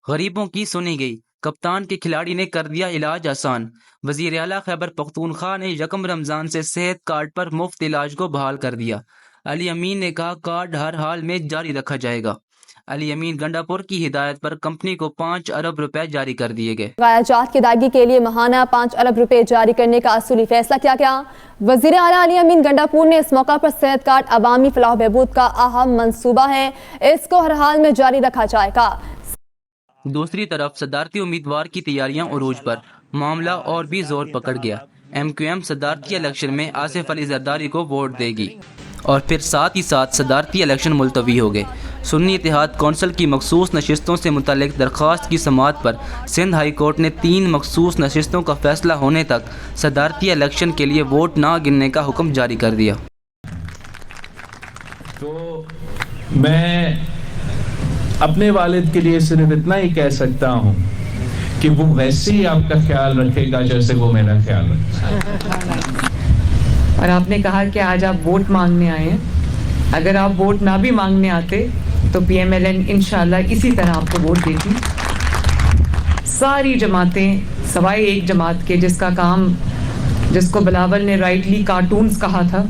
غریبوں کی سنی گئی، کپتان کے کھلاڑی نے کر دیا علاج آسان۔ وزیر اعلیٰ خیبر پختونخوا نے یکم رمضان سے صحت کارڈ پر مفت علاج کو بحال کر دیا۔ علی امین نے کہا کارڈ ہر حال میں جاری رکھا جائے گا۔ علی امین گنڈا پور کی ہدایت پر کمپنی کو 5 ارب روپے جاری کر دیے گئے۔ بقایا جات کی ادائیگی کے لیے ماہانہ 5 ارب روپے جاری کرنے کا اصولی فیصلہ کیا گیا۔ وزیر اعلیٰ علی امین گنڈا پور نے اس موقع پر صحت کارڈ عوامی فلاح و بہبود کا اہم منصوبہ ہے، اس کو ہر حال میں جاری رکھا جائے گا۔ دوسری طرف صدارتی امیدوار کی تیاریاں عروج پر، معاملہ اور بھی زور پکڑ گیا۔ ایم کیو ایم صدارتی الیکشن میں آصف علی زرداری کو ووٹ دے گی اور پھر ساتھ ہی ساتھ صدارتی الیکشن ملتوی ہو گئے۔ سنی اتحاد کونسل کی مخصوص نشستوں سے متعلق درخواست کی سماعت پر سندھ ہائی کورٹ نے 3 مخصوص نشستوں کا فیصلہ ہونے تک صدارتی الیکشن کے لیے ووٹ نہ گننے کا حکم جاری کر دیا۔ تو میں اپنے والد کے لیے صرف اتنا ہی کہہ سکتا ہوں کہ وہ ویسے ہی آپ کا خیال رکھے گا جیسے وہ میرا خیال رکھے۔ اور آپ نے کہا کہ آج آپ ووٹ مانگنے آئے ہیں، اگر آپ ووٹ نہ بھی مانگنے آتے تو پی ایم ایل این انشاءاللہ اسی طرح آپ کو ووٹ دیتی۔ ساری جماعتیں سوائے ایک جماعت کے جس کا کام، جس کو بلاول نے رائٹلی کارٹونز کہا تھا،